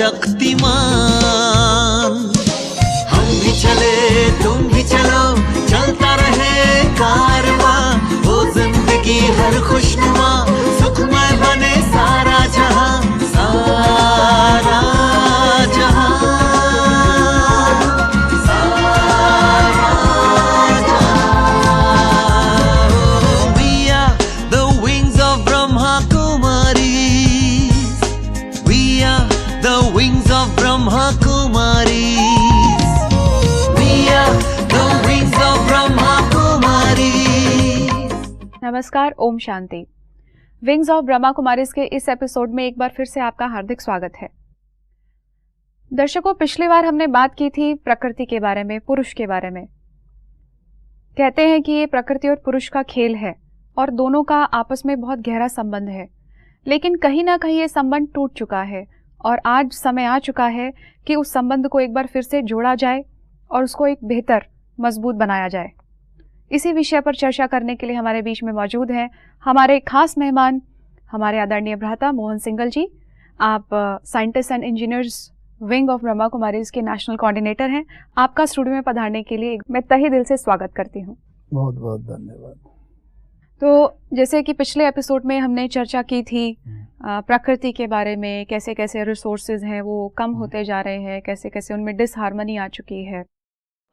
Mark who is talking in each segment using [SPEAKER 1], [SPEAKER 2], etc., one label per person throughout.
[SPEAKER 1] शक्तिमान। हम भी चले तुम भी चलो, चलता रहे कारवां, वो जिंदगी हर खुशनुमा, सुखमय बने सारा जहां, सारा जहां, सारा जहां। We are the wings of Brahma Kumaris. We are the wings of Brahma Kumaris. We are the wings of Brahma Kumaris.
[SPEAKER 2] नमस्कार, ओम शांति। विंग्स ऑफ ब्रह्मा कुमारीज के इस एपिसोड में एक बार फिर से आपका हार्दिक स्वागत है। दर्शकों, पिछली बार हमने बात की थी प्रकृति के बारे में, पुरुष के बारे में। कहते हैं कि ये प्रकृति और पुरुष का खेल है और दोनों का आपस में बहुत गहरा संबंध है, लेकिन कहीं ना कहीं ये संबंध टूट चुका है और आज समय आ चुका है कि उस संबंध को एक बार फिर से जोड़ा जाए और उसको एक बेहतर मजबूत बनाया जाए। इसी विषय पर चर्चा करने के लिए हमारे बीच में मौजूद हैं हमारे खास मेहमान, हमारे आदरणीय भ्राता मोहन सिंगल जी। आप scientist and engineers wing of Brahma Kumaris के नेशनल कोऑर्डिनेटर हैं। आपका स्टूडियो में पधारने के लिए मैं तहे दिल से स्वागत करती हूँ।
[SPEAKER 3] बहुत बहुत धन्यवाद।
[SPEAKER 2] तो जैसे कि पिछले एपिसोड में हमने चर्चा की थी प्रकृति के बारे में, कैसे कैसे रिसोर्सेज हैं वो कम होते जा रहे हैं, कैसे कैसे उनमें डिसहार्मनी आ चुकी है,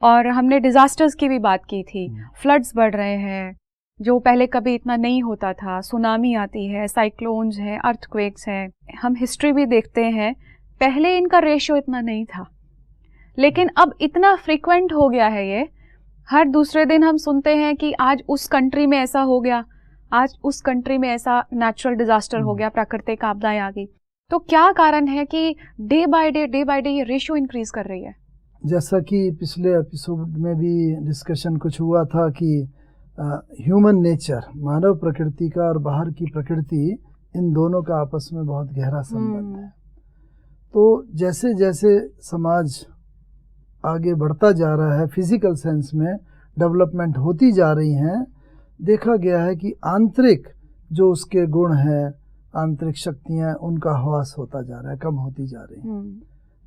[SPEAKER 2] और हमने डिजास्टर्स की भी बात की थी। फ्लड्स बढ़ रहे हैं जो पहले कभी इतना नहीं होता था, सुनामी आती है, साइक्लोन्स हैं, अर्थक्वेक्स हैं। हम हिस्ट्री भी देखते हैं, पहले इनका रेशियो इतना नहीं था, लेकिन अब इतना फ्रीक्वेंट हो गया है ये। हर दूसरे दिन हम सुनते हैं कि आज उस कंट्री में ऐसा हो गया, आज उस कंट्री में ऐसा नेचुरल डिजास्टर हो गया, प्राकृतिक आपदाएं आ गई। तो क्या कारण है कि डे बाय डे ये रेशियो इंक्रीज कर रही है?
[SPEAKER 3] जैसा कि पिछले एपिसोड में भी डिस्कशन कुछ हुआ था कि ह्यूमन नेचर, मानव प्रकृति का और बाहर की प्रकृति, इन दोनों का आपस में बहुत गहरा संबंध है। तो जैसे जैसे समाज आगे बढ़ता जा रहा है, फिजिकल सेंस में डेवलपमेंट होती जा रही हैं, देखा गया है कि आंतरिक जो उसके गुण हैं, आंतरिक शक्तियाँ, उनका ह्रास होता जा रहा है, कम होती जा रही हैं।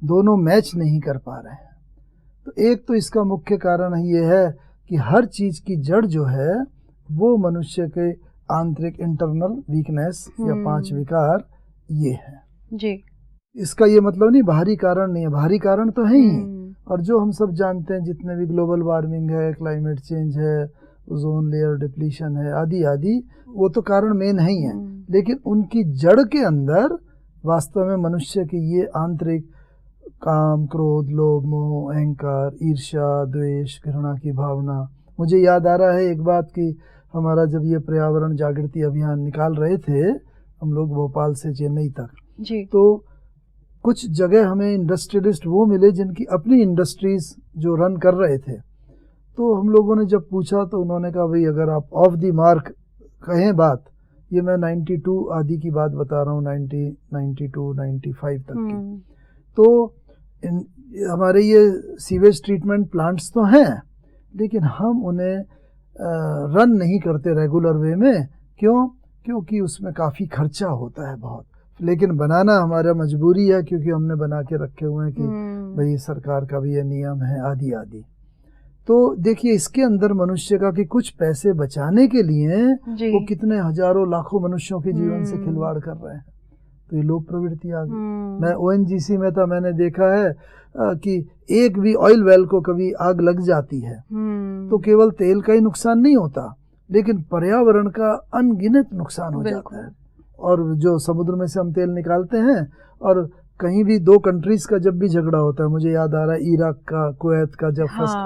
[SPEAKER 3] दोनों मैच नहीं कर पा रहे हैं। तो एक तो इसका मुख्य कारण ये है कि हर चीज़ की जड़ जो है वो मनुष्य के आंतरिक इंटरनल वीकनेस या 5 विकार ये है
[SPEAKER 2] जी।
[SPEAKER 3] इसका ये मतलब नहीं बाहरी कारण नहीं है, बाहरी कारण तो है ही। और जो हम सब जानते हैं, जितने भी ग्लोबल वार्मिंग है, क्लाइमेट चेंज है, ओजोन लेयर डिप्लीशन है, आदि आदि, वो तो कारण मेन है ही है। लेकिन उनकी जड़ के अंदर वास्तव में मनुष्य की ये आंतरिक काम, क्रोध, लोभ, मोह, अहंकार, ईर्ष्या, द्वेष, घृणा की भावना। मुझे याद आ रहा है एक बात कि हमारा जब ये पर्यावरण जागृति अभियान निकाल रहे थे हम लोग भोपाल से चेन्नई तक
[SPEAKER 2] जी, तो
[SPEAKER 3] कुछ जगह हमें इंडस्ट्रियलिस्ट वो मिले जिनकी अपनी इंडस्ट्रीज जो रन कर रहे थे। तो हम लोगों ने जब पूछा तो उन्होंने कहा, भाई अगर आप ऑफ द मार्क कहें बात, ये मैं 92 आदि की बात बता रहा हूँ, 92, 95 तक की, तो हमारे ये सीवेज ट्रीटमेंट प्लांट्स तो हैं, लेकिन हम उन्हें रन नहीं करते रेगुलर वे में। क्यों? क्योंकि उसमें काफ़ी खर्चा होता है बहुत, लेकिन बनाना हमारा मजबूरी है क्योंकि हमने बना के रखे हुए हैं कि भाई सरकार का भी ये नियम है, आदि आदि। तो देखिए इसके अंदर मनुष्य का कि कुछ पैसे बचाने के लिए वो कितने हजारों लाखों मनुष्यों के जीवन से खिलवाड़ कर रहे हैं। तो ये लोभ प्रवृत्ति आ गई। मैं ONGC में था, मैंने देखा है कि एक भी ऑयल वेल को कभी आग लग जाती है तो केवल तेल का ही नुकसान नहीं होता, लेकिन पर्यावरण का अनगिनत नुकसान हो जाता है। और जो समुद्र में से हम तेल निकालते हैं, और कहीं भी 2 कंट्रीज का जब भी झगड़ा होता है, मुझे याद आ रहा है इराक का, कुवैत का, जब फर्स्ट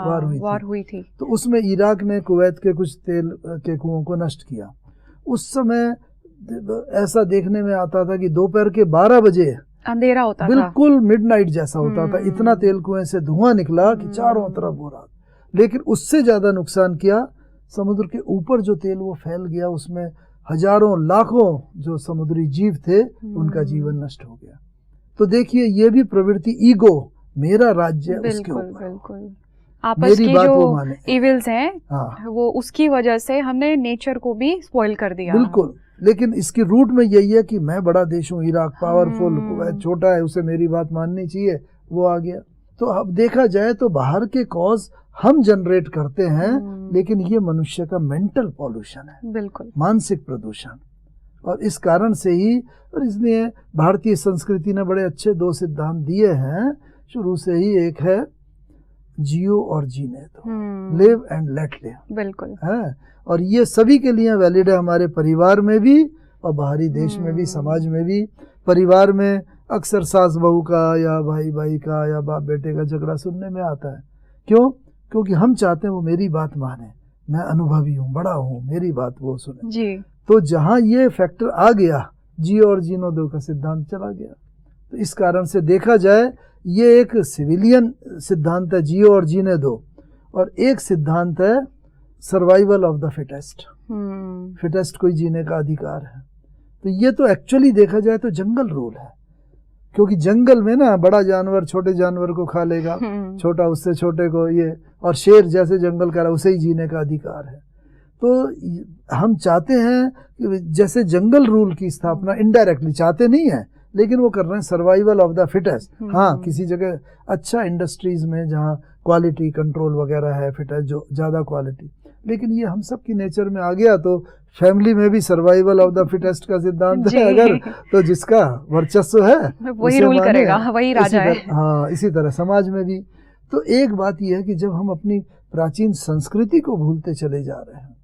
[SPEAKER 3] वार हुई थी तो उसमें इराक ने कुवैत के कुछ तेल के कुओं को नष्ट किया। उस समय ऐसा देखने में आता था कि दोपहर के 12 बजे
[SPEAKER 2] अंधेरा होता था,
[SPEAKER 3] बिल्कुल मिडनाइट जैसा होता था। इतना तेल कुएं से धुआं निकला कि चारों तरफ हो रहा। लेकिन उससे ज्यादा नुकसान किया, समुद्र के ऊपर जो तेल वो फैल गया, उसमें हजारों लाखों जो समुद्री जीव थे उनका जीवन नष्ट हो गया। तो देखिए ये भी प्रवृत्ति, ईगो, मेरा राज्य उसके ऊपर।
[SPEAKER 2] बिल्कुल। आपस
[SPEAKER 3] मेरी
[SPEAKER 2] की
[SPEAKER 3] बात वो
[SPEAKER 2] जो
[SPEAKER 3] माने।
[SPEAKER 2] इविल्स हैं
[SPEAKER 3] हाँ
[SPEAKER 2] वो उसकी वजह से हमने नेचर को भी स्पॉइल कर दिया।
[SPEAKER 3] बिल्कुल, लेकिन इसकी रूट में यही है कि मैं बड़ा देश हूँ, इराक पावरफुल, वह छोटा है, उसे मेरी बात माननी चाहिए, वो आ गया। तो अब देखा जाए तो बाहर के कॉज हम जनरेट करते हैं, लेकिन ये मनुष्य का मेंटल पॉल्यूशन है,
[SPEAKER 2] बिल्कुल
[SPEAKER 3] मानसिक प्रदूषण। और इस कारण से ही, और इसलिए भारतीय संस्कृति ने बड़े अच्छे 2 सिद्धांत दिए हैं शुरू से ही। एक है जियो और जीने दो, लिव एंड लेट लिव,
[SPEAKER 2] बिल्कुल
[SPEAKER 3] है, और ये सभी के लिए वैलिड है, हमारे परिवार में भी और बाहरी देश में भी, समाज में भी। परिवार में अक्सर सास बहू का या भाई भाई का या बाप बेटे का झगड़ा सुनने में आता है। क्यों? क्योंकि हम चाहते हैं वो मेरी बात माने, मैं अनुभवी हूँ, बड़ा हूँ, मेरी बात वो सुने
[SPEAKER 2] जी।
[SPEAKER 3] तो जहाँ ये फैक्टर आ गया, जियो और जीनो दो का सिद्धांत चला गया। तो इस कारण से देखा जाए ये एक सिविलियन सिद्धांत है, जियो और जीने दो, और एक सिद्धांत है survival of the fittest, fittest को ही जीने का अधिकार है। तो ये तो एक्चुअली देखा जाए तो जंगल रूल है, क्योंकि जंगल में ना बड़ा जानवर छोटे जानवर को खा लेगा, छोटा उससे छोटे को, ये, और शेर जैसे जंगल का उसे ही जीने का अधिकार है। तो हम चाहते हैं कि जैसे जंगल रूल की स्थापना इनडायरेक्टली चाहते नहीं है, लेकिन वो कर रहे हैं सर्वाइवल ऑफ द फिटेस्ट। हाँ, किसी जगह अच्छा इंडस्ट्रीज में जहाँ क्वालिटी कंट्रोल वगैरह है, फिटेस्ट जो ज़्यादा क्वालिटी, लेकिन ये हम सब की नेचर में आ गया। तो फैमिली में भी सर्वाइवल ऑफ द फिटेस्ट का सिद्धांत है अगर, तो जिसका वर्चस्व है
[SPEAKER 2] वही रूल करेगा, वही राजा है।
[SPEAKER 3] हाँ, इसी तरह समाज में भी। तो एक बात यह है कि जब हम अपनी प्राचीन संस्कृति को भूलते चले जा रहे हैं,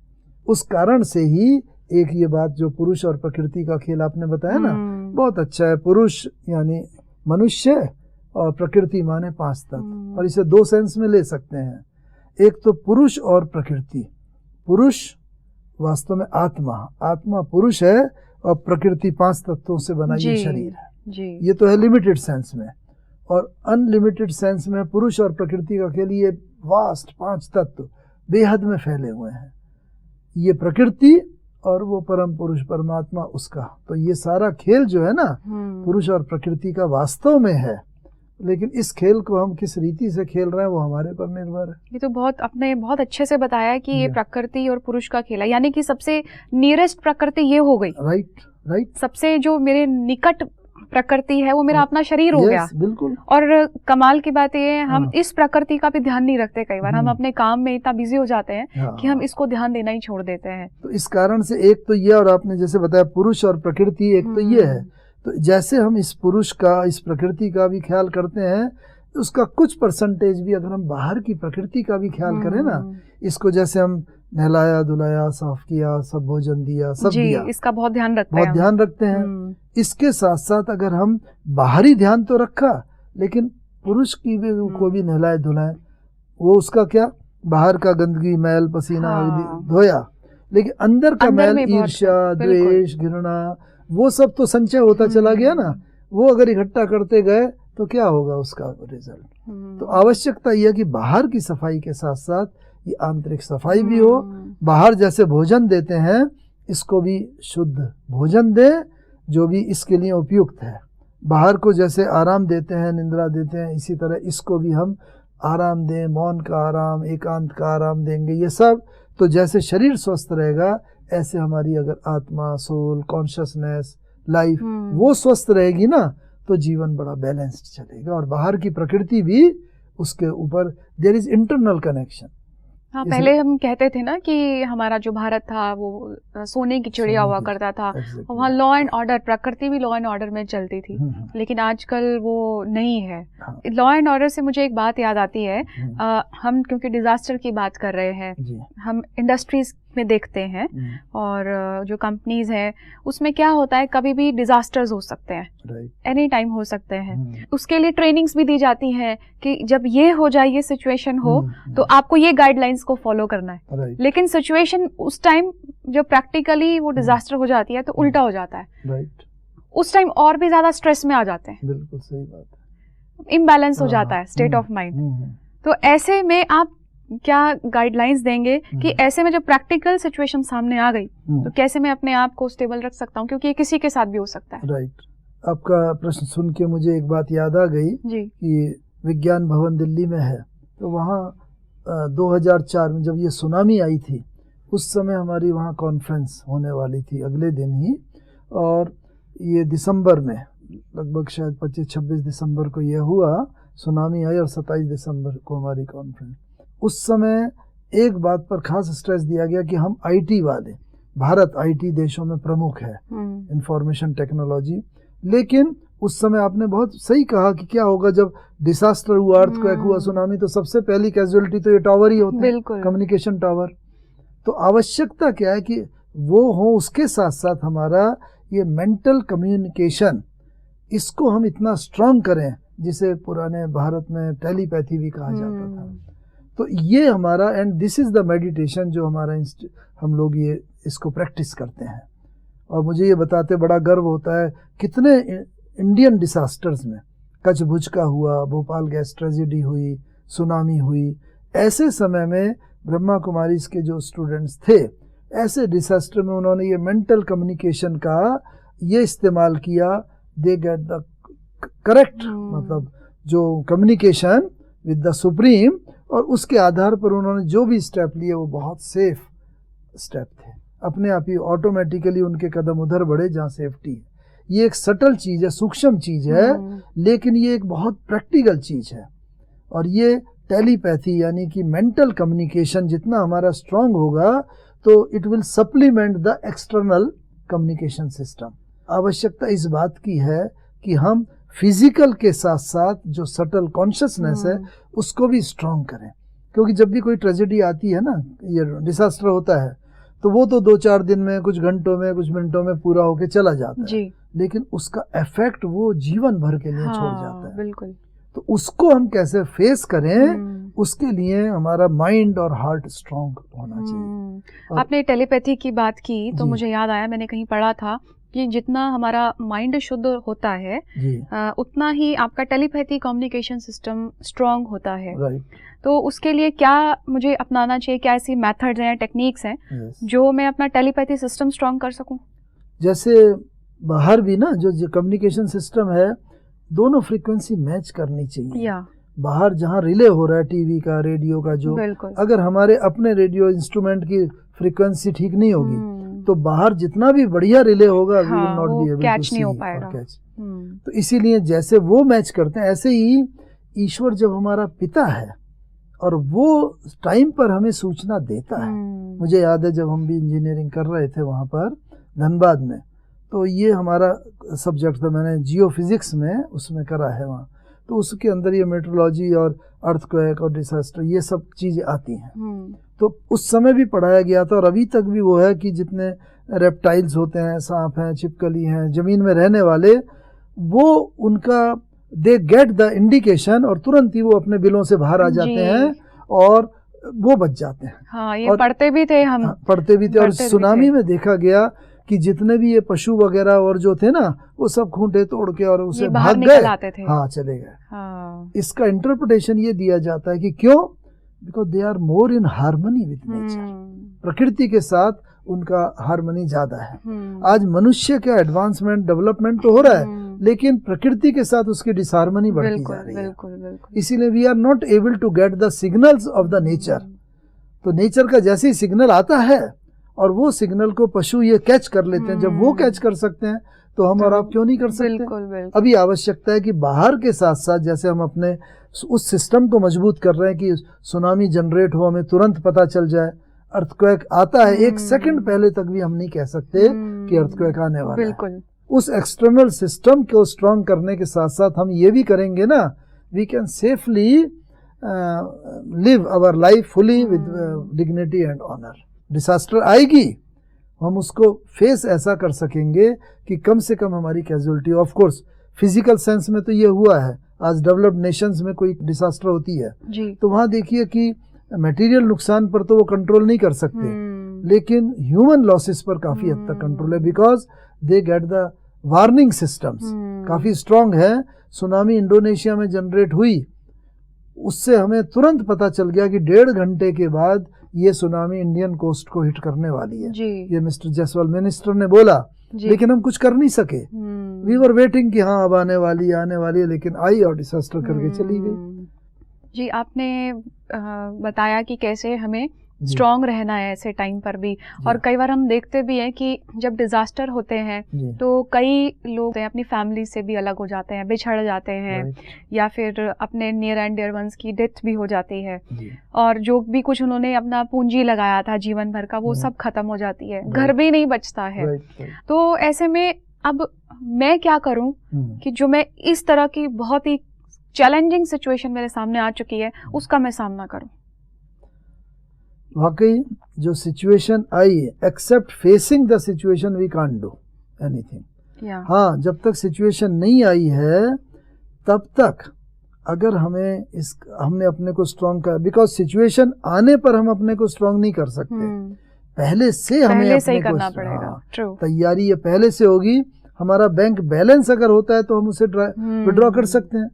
[SPEAKER 3] उस कारण से ही एक ये बात जो पुरुष और प्रकृति का खेल आपने बताया ना, बहुत अच्छा है। पुरुष यानी मनुष्य और प्रकृति माने 5 तत्व, और इसे 2 सेंस में ले सकते हैं। एक तो पुरुष और प्रकृति, पुरुष वास्तव में आत्मा, आत्मा पुरुष है और प्रकृति 5 तत्वों से बना ये शरीर है
[SPEAKER 2] जी।
[SPEAKER 3] ये तो है लिमिटेड सेंस में, और अनलिमिटेड सेंस में पुरुष और प्रकृति का खेल ये वास्ट 5 तत्व बेहद में फैले हुए हैं। ये प्रकृति और वो परम पुरुष परमात्मा उसका, तो ये सारा खेल जो है ना पुरुष और प्रकृति का वास्तव में है, लेकिन इस खेल को हम किस रीति से खेल रहे हैं वो हमारे पर निर्भर है।
[SPEAKER 2] ये तो आपने बहुत अच्छे से बताया कि ये प्रकृति और पुरुष का खेल है, यानी कि सबसे नियरेस्ट प्रकृति ये हो गई।
[SPEAKER 3] राइट।
[SPEAKER 2] सबसे जो मेरे निकट प्रकृति है वो मेरा अपना शरीर हो गया।
[SPEAKER 3] बिल्कुल।
[SPEAKER 2] और कमाल की बात ये है, हम इस प्रकृति का भी ध्यान नहीं रखते। कई बार हम अपने काम में इतना बिजी हो जाते हैं कि हम इसको ध्यान देना ही छोड़ देते हैं।
[SPEAKER 3] तो इस कारण से एक तो ये, और आपने जैसे बताया पुरुष और प्रकृति, एक तो ये है। तो जैसे हम इस पुरुष का, इस प्रकृति का भी ख्याल करते हैं, उसका कुछ परसेंटेज भी अगर हम बाहर की प्रकृति का भी ख्याल करें ना, इसको जैसे हम नहलाया धुलाया, साफ किया, सब भोजन दिया, सब दिया, इसका
[SPEAKER 2] बहुत ध्यान रखते हैं।
[SPEAKER 3] इसके साथ साथ अगर हम बाहरी ध्यान तो रखा, लेकिन पुरुष की भी को भी नहलाए धुलाए, वो उसका क्या, बाहर का गंदगी मैल पसीना धोया, लेकिन अंदर का मैल ईर्ष्या द्वेष घृणा वो सब तो संचय होता चला गया ना। वो अगर इकट्ठा करते गए तो क्या होगा उसका रिजल्ट। तो आवश्यकता यह कि बाहर की सफाई के साथ साथ ये आंतरिक सफाई भी हो। बाहर जैसे भोजन देते हैं, इसको भी शुद्ध भोजन दे जो भी इसके लिए उपयुक्त है। बाहर को जैसे आराम देते हैं, निंद्रा देते हैं, इसी तरह इसको भी हम आराम दें, मौन का आराम, एकांत का आराम देंगे। ये सब तो जैसे शरीर स्वस्थ रहेगा, ऐसे हमारी अगर आत्मा, सोल, कॉन्शियसनेस, लाइफ वो स्वस्थ रहेगी ना, तो जीवन बड़ा बैलेंस्ड चलेगा। और बाहर की प्रकृति भी उसके ऊपर देयर इज इंटरनल कनेक्शन।
[SPEAKER 2] हाँ, पहले हम कहते थे ना कि हमारा जो भारत था वो सोने की चिड़िया हुआ करता था, वहाँ लॉ एंड ऑर्डर, प्रकृति भी लॉ एंड ऑर्डर में चलती थी, लेकिन आजकल वो नहीं है। लॉ एंड ऑर्डर से मुझे एक बात याद आती है, हम क्योंकि डिजास्टर की बात कर रहे हैं, हम इंडस्ट्रीज में देखते हैं और जो कंपनीज हैं उसमें क्या होता है, कभी भी डिजास्टर्स हो सकते हैं, एनी टाइम हो सकते हैं। उसके लिए ट्रेनिंग्स भी दी जाती हैं कि जब ये हो जाए, ये सिचुएशन हो, तो आपको ये गाइडलाइंस को फॉलो करना है। लेकिन सिचुएशन उस टाइम जब प्रैक्टिकली वो डिजास्टर हो जाती है तो उल्टा हो जाता है। उस टाइम और भी ज्यादा स्ट्रेस में आ जाते हैं।
[SPEAKER 3] बिल्कुल सही बात है।
[SPEAKER 2] इम्बैलेंस हो जाता है स्टेट ऑफ माइंड। तो ऐसे में आप क्या गाइडलाइंस देंगे कि ऐसे में जब प्रैक्टिकल सिचुएशन सामने आ गई तो कैसे मैं अपने आप को स्टेबल रख सकता हूँ, क्योंकि ये किसी के साथ भी हो सकता है।
[SPEAKER 3] राइट। आपका प्रश्न सुन के मुझे एक बात याद आ गई
[SPEAKER 2] जी।
[SPEAKER 3] कि विज्ञान भवन दिल्ली में है, तो वहाँ 2004 में जब ये सुनामी आई थी, उस समय हमारी वहाँ कॉन्फ्रेंस होने वाली थी अगले दिन ही, और ये दिसंबर में लगभग शायद 25-26 दिसंबर को ये हुआ, सुनामी आई, और 27 दिसंबर को हमारी कॉन्फ्रेंस। उस समय एक बात पर खास स्ट्रेस दिया गया कि हम आईटी वाले, भारत आईटी देशों में प्रमुख है, इंफॉर्मेशन टेक्नोलॉजी, लेकिन उस समय आपने बहुत सही कहा कि क्या होगा जब डिसास्टर हुआ, अर्थक्वेक हुआ, सुनामी, तो सबसे पहली कैजुअलिटी तो ये टावर ही होते हैं, कम्युनिकेशन टावर। तो आवश्यकता क्या है कि वो हो, उसके साथ साथ हमारा ये मेंटल कम्युनिकेशन, इसको हम इतना स्ट्रांग करें, जिसे पुराने भारत में टेलीपैथी भी कहा जाता था। तो ये हमारा, and this is the meditation जो हमारा हम लोग ये इसको प्रैक्टिस करते हैं। और मुझे ये बताते बड़ा गर्व होता है, कितने इंडियन डिसास्टर्स में, कच्छ भुज का हुआ, भोपाल गैस ट्रेजेडी हुई, सुनामी हुई, ऐसे समय में ब्रह्मा कुमारीज के जो स्टूडेंट्स थे, ऐसे डिसास्टर में उन्होंने ये मेंटल कम्युनिकेशन का ये इस्तेमाल किया, दे गेट द करेक्ट, मतलब जो कम्युनिकेशन विद द सुप्रीम, और उसके आधार पर उन्होंने जो भी स्टेप लिए वो बहुत सेफ स्टेप थे, अपने आप ही ऑटोमेटिकली उनके कदम उधर बढ़े जहाँ सेफ्टी है। ये एक सटल चीज़ है, सूक्ष्म चीज़ है, लेकिन ये एक बहुत प्रैक्टिकल चीज़ है। और ये टेलीपैथी यानी कि मेंटल कम्युनिकेशन जितना हमारा स्ट्रांग होगा, तो it will supplement the external communication system. आवश्यकता इस बात की है कि हम फिजिकल के साथ साथ जो सटल कॉन्शियसनेस है उसको भी स्ट्रांग करें, क्योंकि जब भी कोई ट्रेजेडी आती है ना, ये डिसास्टर होता है, तो वो तो 2-4 दिन में, कुछ घंटों में, कुछ मिनटों में पूरा होके चला जाता है, लेकिन उसका इफेक्ट वो जीवन भर के लिए छोड़ जाता है।
[SPEAKER 2] बिल्कुल।
[SPEAKER 3] तो उसको हम कैसे फेस करें, उसके लिए हमारा माइंड और हार्ट स्ट्रांग होना चाहिए।
[SPEAKER 2] आपने टेलीपैथी की बात की तो मुझे याद आया, मैंने कहीं पढ़ा था कि जितना हमारा माइंड शुद्ध होता है, उतना ही आपका टेलीपैथी कम्युनिकेशन सिस्टम स्ट्रांग होता है। तो उसके लिए क्या मुझे अपनाना चाहिए, क्या ऐसी मेथड्स हैं, टेक्निक्स हैं जो मैं अपना टेलीपैथी सिस्टम स्ट्रांग कर सकूं?
[SPEAKER 3] जैसे बाहर भी ना जो कम्युनिकेशन सिस्टम है, दोनों फ्रीक्वेंसी मैच करनी चाहिए। बाहर जहाँ रिले हो रहा है टीवी का, रेडियो का, जो अगर हमारे अपने रेडियो इंस्ट्रूमेंट की फ्रीक्वेंसी ठीक नहीं होगी, तो बाहर जितना भी बढ़िया रिले होगा, we will not be able to see or catch. तो इसीलिए जैसे वो मैच करते हैं, ऐसे ही ईश्वर जब हमारा पिता है और वो टाइम पर हमें सूचना देता है। मुझे याद है जब हम भी इंजीनियरिंग कर रहे थे वहाँ पर धनबाद में, तो ये हमारा सब्जेक्ट था, मैंने जियो फिजिक्स में उसमें करा है वहाँ, तो उसके अंदर ये मेट्रोलॉजी और अर्थक्वेक और डिसास्टर ये सब चीज़ें आती हैं। तो उस समय भी पढ़ाया गया था, और अभी तक भी वो है कि जितने रेप्टाइल्स होते हैं, सांप हैं, छिपकली हैं, ज़मीन में रहने वाले, वो उनका दे गेट द इंडिकेशन, और तुरंत ही वो अपने बिलों से बाहर आ जाते हैं और वो बच जाते हैं।
[SPEAKER 2] हाँ, ये पढ़ते भी थे हम।
[SPEAKER 3] पढ़ते भी थे। और सुनामी में देखा गया कि जितने भी ये पशु वगैरह और जो थे ना, वो सब खूंटे तोड़ के और उसे भाग गए, हाँ चले गए। हाँ। इसका इंटरप्रिटेशन ये दिया जाता है कि क्यों, because they are more in harmony with nature, प्रकृति के साथ उनका हार्मनी ज्यादा है। आज मनुष्य का एडवांसमेंट, डेवलपमेंट तो हो रहा है, लेकिन प्रकृति के साथ उसकी डिसहार्मनी बढ़ती जा रही है। इसीलिए we are not able to get the signals of the nature. तो नेचर का जैसे ही सिग्नल आता है, और वो सिग्नल को पशु ये कैच कर लेते हैं, जब वो कैच कर सकते हैं तो हम और आप क्यों नहीं कर सकते? बिल्कुल। अभी आवश्यकता है कि बाहर के साथ साथ जैसे हम अपने उस सिस्टम को मजबूत कर रहे हैं कि सुनामी जनरेट हो, हमें तुरंत पता चल जाए, अर्थक्वेक आता है 1 सेकंड पहले तक भी हम नहीं कह सकते कि अर्थक्वेक आने वाला है। उस एक्सटर्नल सिस्टम को स्ट्रांग करने के साथ साथ हम ये भी करेंगे ना, we can safely live our life fully with dignity and honour. Disaster आएगी, हम उसको फेस ऐसा कर सकेंगे कि कम से कम हमारी casualty, of course physical sense में तो ये हुआ है, आज डेवलप्ड नेशंस में कोई डिसास्टर होती है तो वहाँ देखिए कि मटेरियल नुकसान पर तो वो कंट्रोल नहीं कर सकते, लेकिन ह्यूमन लॉसेस पर काफ़ी हद तक कंट्रोल है, because they get the warning systems काफ़ी स्ट्रांग है। सुनामी इंडोनेशिया में जनरेट हुई, उससे हमें तुरंत पता चल गया कि 1.5 घंटे के बाद ये सुनामी इंडियन कोस्ट को हिट करने वाली है। ये मिस्टर जायसवाल मिनिस्टर ने बोला, लेकिन हम कुछ कर नहीं सके। वी वर वेटिंग कि हाँ अब आने वाली है, लेकिन आई और डिसास्टर करके चली गई।
[SPEAKER 2] जी, आपने बताया कि कैसे हमें
[SPEAKER 3] जी,
[SPEAKER 2] स्ट्रांग रहना है ऐसे टाइम पर भी। और कई बार हम देखते भी हैं कि जब डिजास्टर होते हैं
[SPEAKER 3] जी,
[SPEAKER 2] तो कई लोग अपनी फैमिली से भी अलग हो जाते हैं, बिछड़ जाते हैं,
[SPEAKER 3] राइट,
[SPEAKER 2] या फिर अपने नियर एंड डियर वंस की डेथ भी हो जाती है,
[SPEAKER 3] जी,
[SPEAKER 2] और जो भी कुछ उन्होंने अपना पूंजी लगाया था जीवन भर का वो सब खत्म हो जाती है, घर भी नहीं बचता है।
[SPEAKER 3] राइट, राइट,
[SPEAKER 2] तो ऐसे में अब मैं क्या करूं कि जो मैं इस तरह की बहुत ही चैलेंजिंग सिचुएशन मेरे सामने आ चुकी है उसका मैं सामना करूं।
[SPEAKER 3] वाकई जो सिचुएशन आई, except facing the situation we can't do anything.
[SPEAKER 2] या
[SPEAKER 3] हाँ, जब तक सिचुएशन नहीं आई है तब तक अगर हमने अपने को स्ट्रांग कर, बिकॉज सिचुएशन आने पर हम अपने को स्ट्रांग नहीं कर सकते, पहले से हमें
[SPEAKER 2] पहले से ही
[SPEAKER 3] अपने को
[SPEAKER 2] करना पड़ेगा। ट्रू।
[SPEAKER 3] तैयारी ये पहले से होगी। हमारा बैंक बैलेंस अगर होता है तो हम उसे विड्रॉ कर सकते हैं।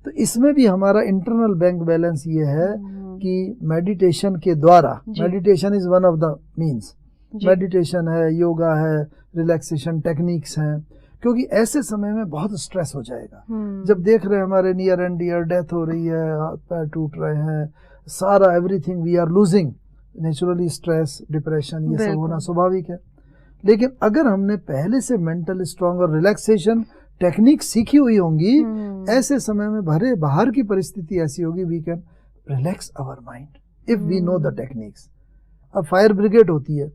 [SPEAKER 3] तो इसमें भी हमारा इंटरनल बैंक बैलेंस ये है कि मेडिटेशन के द्वारा, meditation is one of the means, meditation है, योगा है, रिलैक्सेशन टेक्निक्स हैं, क्योंकि ऐसे समय में बहुत स्ट्रेस हो जाएगा। जब देख रहे हैं हमारे नियर एंड डियर डेथ हो रही है, हाथ पैर टूट रहे हैं, सारा everything we are losing, naturally stress, depression ये सब होना स्वाभाविक है। लेकिन अगर हमने पहले से मेंटल स्ट्रांग और रिलैक्सेशन टेक्निक सीखी हुई होंगी, ऐसे समय में भरे बाहर की परिस्थिति ऐसी होगी, we can relax our mind if we know the techniques. अब फायर ब्रिगेड होती है,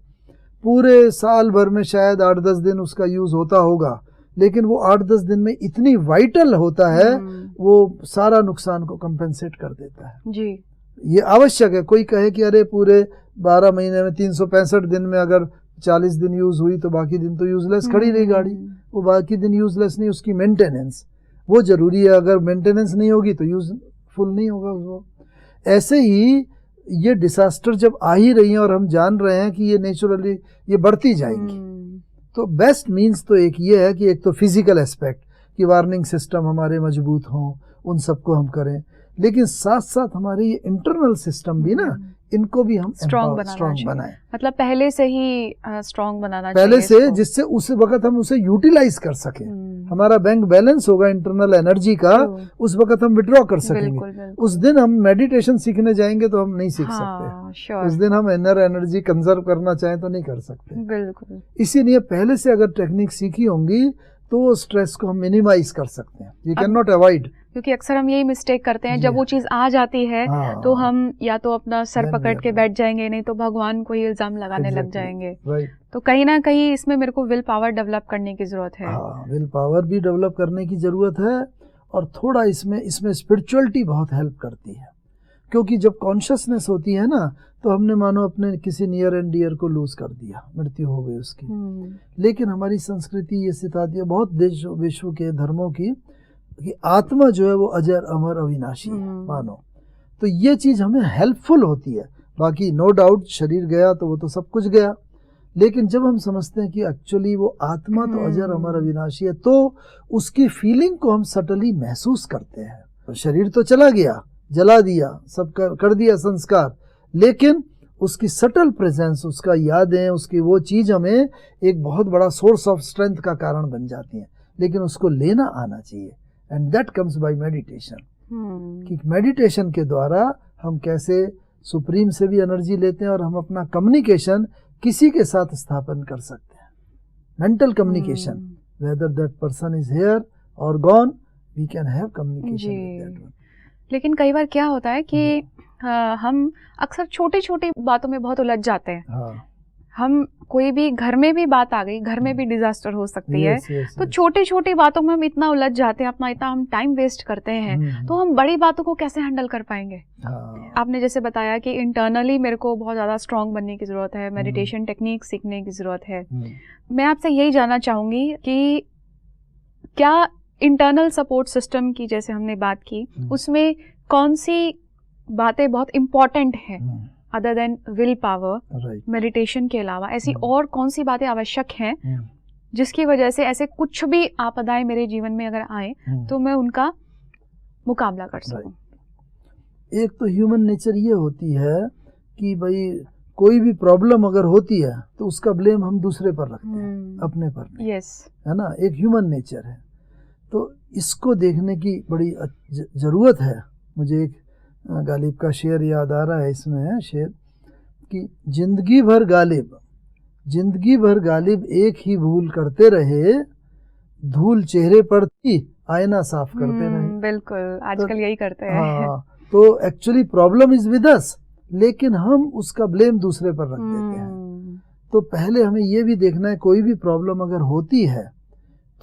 [SPEAKER 3] पूरे साल भर में शायद 8-10 दिन उसका यूज होता होगा, लेकिन वो 8-10 दिन में इतनी वाइटल होता है, वो सारा नुकसान को कंपेंसेट कर देता है
[SPEAKER 2] जी।
[SPEAKER 3] ये आवश्यक है। कोई कहे कि अरे पूरे 12 महीने में 365 दिन में अगर 40 दिन यूज हुई तो बाकी दिन तो यूजलेस खड़ी रही गाड़ी, वो बाकी दिन यूजलेस नहीं, उसकी मेंटेनेंस वो जरूरी है। अगर मेंटेनेंस नहीं होगी तो यूजफुल नहीं होगा वो। ऐसे ही ये डिसास्टर जब आ ही रही हैं और हम जान रहे हैं कि ये नेचुरली ये बढ़ती जाएंगी, तो बेस्ट मीन्स तो एक ये है कि एक तो फिजिकल एस्पेक्ट कि वार्निंग सिस्टम हमारे मजबूत हों, उन सबको हम करें, लेकिन साथ साथ हमारे ये इंटरनल सिस्टम भी ना, इनको भी हम
[SPEAKER 2] स्ट्रॉन्ग बनाएं। मतलब पहले से ही स्ट्रॉन्ग बनाना
[SPEAKER 3] पहले
[SPEAKER 2] चाहिए
[SPEAKER 3] से, जिससे उस वक्त हम उसे यूटिलाइज कर सकें। हमारा बैंक बैलेंस होगा इंटरनल एनर्जी का, उस वक्त हम विड्रॉ कर सकेंगे। उस दिन हम मेडिटेशन सीखने जाएंगे तो हम नहीं सीख सकते। उस दिन हम इनर एनर्जी कंजर्व करना चाहें तो नहीं कर सकते।
[SPEAKER 2] बिल्कुल।
[SPEAKER 3] इसीलिए पहले से अगर टेक्निक सीखी होंगी तो स्ट्रेस को हम मिनिमाइज कर सकते हैं। यू कैन नॉट अवॉइड,
[SPEAKER 2] क्योंकि अक्सर हम यही मिस्टेक करते हैं, जब वो चीज आ जाती है तो हम या तो अपना सर पकड़ के बैठ जाएंगे, नहीं तो भगवान को ही इल्जाम लगाने लग जाएंगे। तो कहीं ना कहीं इसमें मेरे को विल पावर डेवलप करने की जरूरत है।
[SPEAKER 3] विल पावर भी डेवलप करने की जरूरत है, और थोड़ा इसमें स्पिरिचुअलिटी बहुत हेल्प करती है। क्योंकि जब कॉन्शियसनेस होती है ना, तो हमने मानो अपने किसी नियर एंड डियर को लूज कर दिया, मृत्यु हो गई उसकी। लेकिन हमारी संस्कृति ये सिखाती है, बहुत देश विश्व के धर्मों की, कि आत्मा जो है वो अजर अमर अविनाशी है मानो। तो ये चीज हमें हेल्पफुल होती है। बाकी नो डाउट शरीर गया तो वो तो सब कुछ गया, लेकिन जब हम समझते हैं कि एक्चुअली वो आत्मा तो अजर अमर अविनाशी है, तो उसकी फीलिंग को हम सटली महसूस करते हैं। तो शरीर तो चला गया, जला दिया, सब कर दिया संस्कार, लेकिन उसकी सटल प्रेजेंस, उसका यादें, उसकी वो चीज हमें एक बहुत बड़ा सोर्स ऑफ स्ट्रेंथ का कारण बन जाती है। लेकिन उसको लेना आना चाहिए, and that comes by meditation. कि मेडिटेशन के द्वारा हम कैसे सुप्रीम से भी एनर्जी लेते हैं और हम अपना कम्युनिकेशन किसी के साथ स्थापन कर सकते हैं। Mental communication, whether that person is here or gone, we can have communication with that one.
[SPEAKER 2] लेकिन कई बार क्या होता है कि हम अक्सर छोटी छोटी बातों में बहुत उलझ जाते हैं। हम कोई भी घर में भी बात आ गई, घर में भी डिजास्टर हो सकती है, तो छोटी छोटी बातों में हम इतना उलझ जाते हैं, अपना इतना हम टाइम वेस्ट करते हैं, तो हम बड़ी बातों को कैसे हैंडल कर पाएंगे? आपने जैसे बताया कि इंटरनली मेरे को बहुत ज्यादा स्ट्रांग बनने की जरूरत है, मेडिटेशन टेक्निक सीखने की जरूरत है। मैं आपसे यही जानना चाहूंगी कि क्या इंटरनल सपोर्ट सिस्टम की जैसे हमने बात की, उसमें कौन सी बातें बहुत इंपॉर्टेंट हैं other than will power, meditation के अलावा ऐसी और कौन सी बातें आवश्यक हैं जिसकी वजह से ऐसे कुछ भी आपदाएं मेरे जीवन में अगर आए तो मैं उनका मुकाबला कर सकूं?
[SPEAKER 3] एक तो ह्यूमन नेचर ये होती है कि भाई कोई भी प्रॉब्लम अगर होती है तो उसका ब्लेम हम दूसरे पर रखते हैं, अपने पर नहीं। है ना, एक ह्यूमन नेचर है। तो इसको देखने की बड़ी जरूरत है। मुझे एक गालिब का शेर याद आ रहा है, इसमें है शेर कि जिंदगी भर गालिब एक ही भूल करते रहे, धूल चेहरे पर थी आईना साफ करते रहे।
[SPEAKER 2] बिल्कुल, आजकल यही करते हैं।
[SPEAKER 3] हाँ, तो actually problem is with us, लेकिन हम उसका ब्लेम दूसरे पर रख देते हैं। तो पहले हमें ये भी देखना है, कोई भी प्रॉब्लम अगर होती है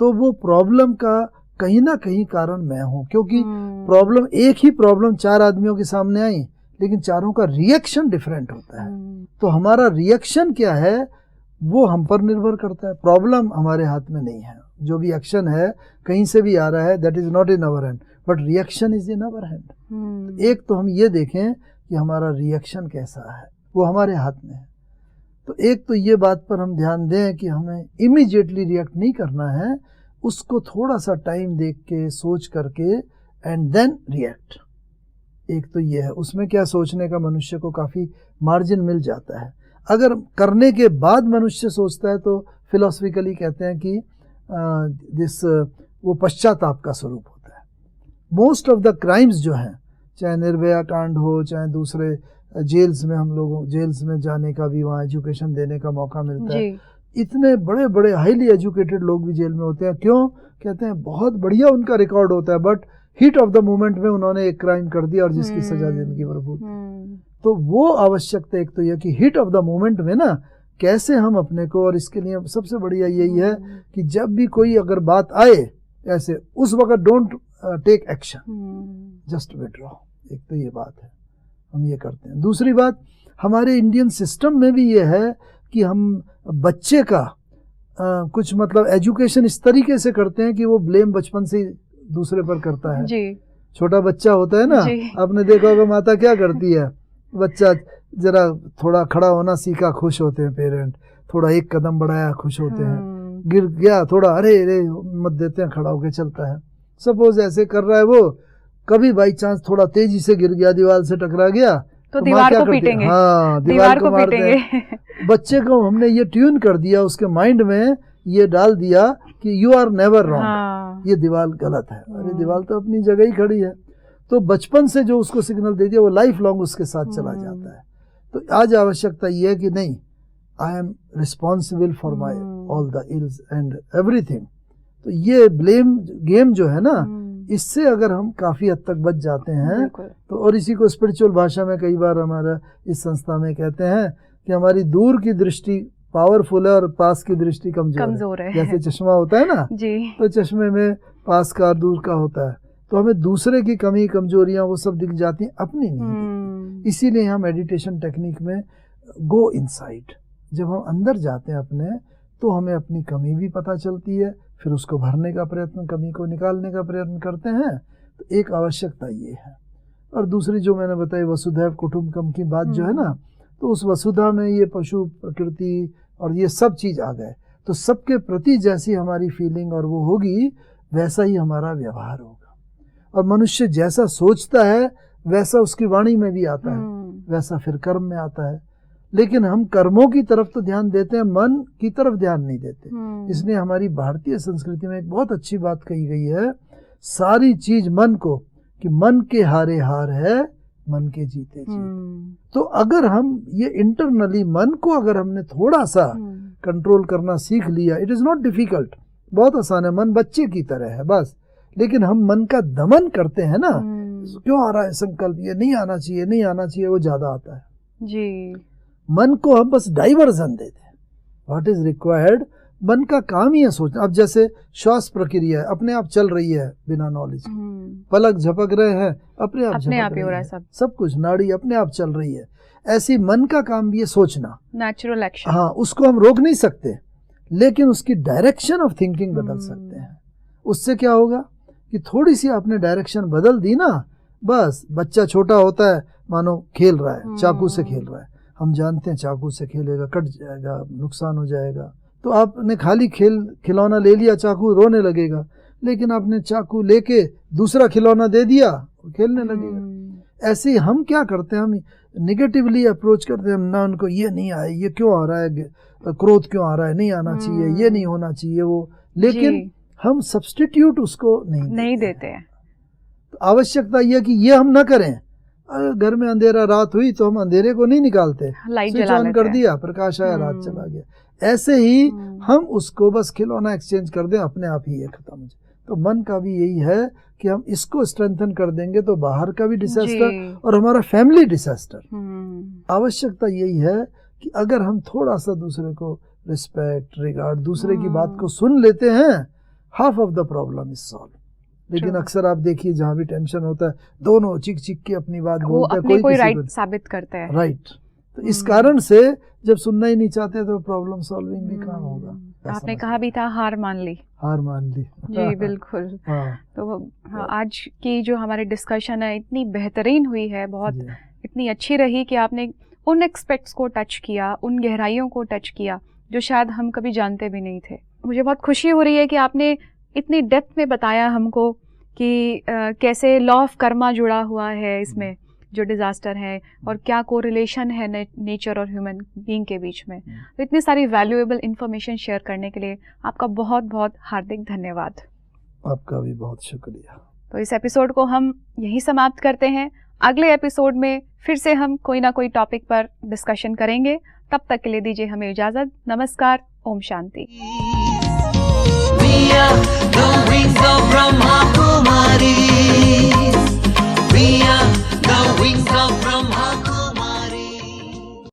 [SPEAKER 3] तो वो प्रॉब्लम का कहीं ना कहीं कारण मैं हूँ, क्योंकि प्रॉब्लम एक ही प्रॉब्लम 4 आदमियों के सामने आई, लेकिन चारों का रिएक्शन डिफरेंट होता है। तो हमारा रिएक्शन क्या है वो हम पर निर्भर करता है। प्रॉब्लम हमारे हाथ में नहीं है, जो भी एक्शन है कहीं से भी आ रहा है, that is not in our hand, but reaction is in our hand. एक तो हम ये देखें कि हमारा रिएक्शन कैसा है, वो हमारे हाथ में है। तो एक तो ये बात पर हम ध्यान दें कि हमें इमीडिएटली रिएक्ट नहीं करना है, उसको थोड़ा सा टाइम देख के सोच करके एंड देन रिएक्ट। एक तो ये है, उसमें क्या सोचने का मनुष्य को काफ़ी मार्जिन मिल जाता है। अगर करने के बाद मनुष्य सोचता है तो फिलोसफिकली कहते हैं कि वो पश्चाताप का स्वरूप होता है। मोस्ट ऑफ द क्राइम्स जो हैं, चाहे निर्भया कांड हो, चाहे दूसरे जेल्स में, हम लोगों जेल्स में जाने का भी वहाँ एजुकेशन देने का मौका मिलता है। इतने बड़े बड़े हाईली एजुकेटेड लोग भी जेल में होते हैं। क्यों? कहते हैं बहुत बढ़िया उनका रिकॉर्ड होता है, but heat of the moment में उन्होंने एक क्राइम कर दिया और जिसकी सजा जिंदगी भर भुगती। तो वो आवश्यकता एक तो यह कि हिट ऑफ द मोमेंट में ना कैसे हम अपने को, और इसके लिए सबसे बढ़िया यही है कि जब भी कोई अगर बात आए ऐसे, उस वक्त don't take action, just withdraw. एक तो ये बात है, हम ये करते हैं। दूसरी बात, हमारे इंडियन सिस्टम में भी ये है कि हम बच्चे का कुछ मतलब एजुकेशन इस तरीके से करते हैं कि वो ब्लेम बचपन से दूसरे पर करता है जी। छोटा बच्चा होता है ना, आपने देखा होगा माता क्या करती है, बच्चा जरा थोड़ा खड़ा होना सीखा, खुश होते हैं पेरेंट, थोड़ा एक कदम बढ़ाया खुश होते हैं, गिर गया थोड़ा अरे अरे मत देते हैं, खड़ा होके चलता है। सपोज ऐसे कर रहा है वो, कभी बाई चांस थोड़ा तेजी से गिर गया, दीवार से टकरा गया
[SPEAKER 2] तो दीवार को पीटेंगे।
[SPEAKER 3] हाँ, दीवार को मारते हैं। बच्चे को हमने ये ट्यून कर दिया, उसके माइंड में ये डाल दिया कि यू आर नेवर रॉन्ग, ये दीवार गलत है। अरे दीवार तो अपनी जगह ही खड़ी है। तो बचपन से जो उसको सिग्नल दे दिया वो लाइफ लॉन्ग उसके साथ चला जाता है। तो आज आवश्यकता ये है कि नहीं, I am responsible for my all the ills and everything. तो ये ब्लेम गेम जो है ना, इससे अगर हम काफ़ी हद तक बच जाते हैं तो, और इसी को स्पिरिचुअल भाषा में कई बार हमारा इस संस्था में कहते हैं कि हमारी दूर की दृष्टि पावरफुल है और पास की दृष्टि कमजोर है। जैसे चश्मा होता है ना जी, तो चश्मे में पास का और दूर का होता है, तो हमें दूसरे की कमी कमजोरियां वो सब दिख जाती हैं, अपनी नहीं। इसीलिए हम मेडिटेशन टेक्निक में गो इनसाइड, जब हम अंदर जाते हैं अपने, तो हमें अपनी कमी भी पता चलती है, फिर उसको भरने का प्रयत्न, कमी को निकालने का प्रयत्न करते हैं। तो एक आवश्यकता ये है। और दूसरी जो मैंने बताई वसुधैव कुटुंबकम की बात जो है ना, तो उस वसुधा में ये पशु प्रकृति और ये सब चीज़ आ गए, तो सबके प्रति जैसी हमारी फीलिंग और वो होगी, वैसा ही हमारा व्यवहार होगा। और मनुष्य जैसा सोचता है वैसा उसकी वाणी में भी आता है, वैसा फिर कर्म में आता है। लेकिन हम कर्मों की तरफ तो ध्यान देते हैं, मन की तरफ ध्यान नहीं देते। इसलिए हमारी भारतीय संस्कृति में एक बहुत अच्छी बात कही गई है, सारी चीज मन को, कि मन के हारे हार है, मन के जीते जीत। तो अगर हम ये इंटरनली मन को अगर हमने थोड़ा सा कंट्रोल करना सीख लिया, इट इज नॉट डिफिकल्ट, बहुत आसान है, मन बच्चे की तरह है बस। लेकिन हम मन का दमन करते हैं ना, क्यों आ रहा है संकल्प, ये नहीं आना चाहिए, नहीं आना चाहिए, वो ज्यादा आता है जी। मन को हम बस डाइवर्जन देते हैं। व्हाट इज रिक्वायर्ड, मन का काम ही है सोचना। अब जैसे श्वास प्रक्रिया है, अपने आप चल रही है बिना नॉलेज, पलक झपक रहे हैं, अपने आप ही हो रहा है, सब कुछ, नाड़ी अपने आप चल रही है। ऐसी मन का काम भी है सोचना, नेचुरल एक्शन। हाँ, उसको हम रोक नहीं सकते, लेकिन उसकी डायरेक्शन ऑफ थिंकिंग बदल सकते हैं। उससे क्या होगा कि थोड़ी सी आपने डायरेक्शन बदल दी ना, बस बच्चा छोटा होता है, मानो खेल रहा है, चाकू से खेल रहा है, हम जानते हैं चाकू से खेलेगा कट जाएगा, नुकसान हो जाएगा। तो आपने खाली खिलौना ले लिया, चाकू रोने लगेगा, लेकिन आपने चाकू लेके दूसरा खिलौना दे दिया, खेलने लगेगा। ऐसे ही हम क्या करते हैं, हम निगेटिवली अप्रोच करते हैं ना, उनको ये नहीं आए, ये क्यों आ रहा है, क्रोध क्यों आ रहा है, नहीं आना चाहिए, ये नहीं होना चाहिए वो, लेकिन हम सब्स्टिट्यूट उसको नहीं देते हैं। तो आवश्यकता यह कि ये हम ना करें, अगर घर में अंधेरा रात हुई तो हम अंधेरे को नहीं निकालते,
[SPEAKER 2] लाइट
[SPEAKER 3] स्विच
[SPEAKER 2] जला
[SPEAKER 3] ऑन
[SPEAKER 2] लेते
[SPEAKER 3] कर
[SPEAKER 2] हैं।
[SPEAKER 3] दिया, प्रकाश आया, रात चला गया। ऐसे ही हम उसको बस खिलौना एक्सचेंज कर दें, अपने आप ही ये खत्म हो जाए। तो मन का भी यही है कि हम इसको स्ट्रेंथन कर देंगे तो बाहर का भी डिजास्टर
[SPEAKER 2] जी।
[SPEAKER 3] और हमारा फैमिली डिजास्टर।
[SPEAKER 2] हम्म,
[SPEAKER 3] आवश्यकता यही है कि अगर हम थोड़ा सा दूसरे को रिस्पेक्ट, रिगार्ड, दूसरे की बात को सुन लेते हैं, half of the problem is solve. लेकिन
[SPEAKER 2] True.
[SPEAKER 3] अक्सर आप देखिए जहाँ भी टेंशन होता है, दोनों चिक चिक के अपनी बात
[SPEAKER 2] वो
[SPEAKER 3] बोलते हैं,
[SPEAKER 2] अपने कोई
[SPEAKER 3] किसी
[SPEAKER 2] राइट
[SPEAKER 3] को
[SPEAKER 2] साबित करते हैं।
[SPEAKER 3] राइट। तो इस कारण से जब सुनना ही नहीं चाहते तो प्रॉब्लम सॉल्विंग भी कहाँ होगा।
[SPEAKER 2] आपने कहा भी था हार मान ली।
[SPEAKER 3] हार मान ली।
[SPEAKER 2] जी बिल्कुल।
[SPEAKER 3] हाँ
[SPEAKER 2] तो हाँ, आज की जो हमारी डिस्कशन है इतनी बेहतरीन हुई है, बहुत
[SPEAKER 3] जी।
[SPEAKER 2] इतनी अच्छी रही कि आपने उन एक्सपेक्ट्स को टच किया, उन गहराइयों को टच किया जो शायद हम कभी जानते भी नहीं थे। मुझे बहुत खुशी हो रही है कि आपने इतनी डेप्थ में बताया हमको कि कैसे लॉ ऑफ कर्मा जुड़ा हुआ है इसमें, जो डिज़ास्टर है, और क्या कोरिलेशन है नेचर और ह्यूमन बीइंग के बीच में। तो इतनी सारी वैल्यूएबल इंफॉर्मेशन शेयर करने के लिए आपका बहुत बहुत हार्दिक धन्यवाद।
[SPEAKER 3] आपका भी बहुत शुक्रिया।
[SPEAKER 2] तो इस एपिसोड को हम यहीं समाप्त करते हैं। अगले एपिसोड में फिर से हम कोई ना कोई टॉपिक पर डिस्कशन करेंगे। तब तक के लिए दीजिए हमें इजाज़त। नमस्कार। Om Shanti.
[SPEAKER 1] We are the wings of Brahma Kumaris. We are the wings of Brahma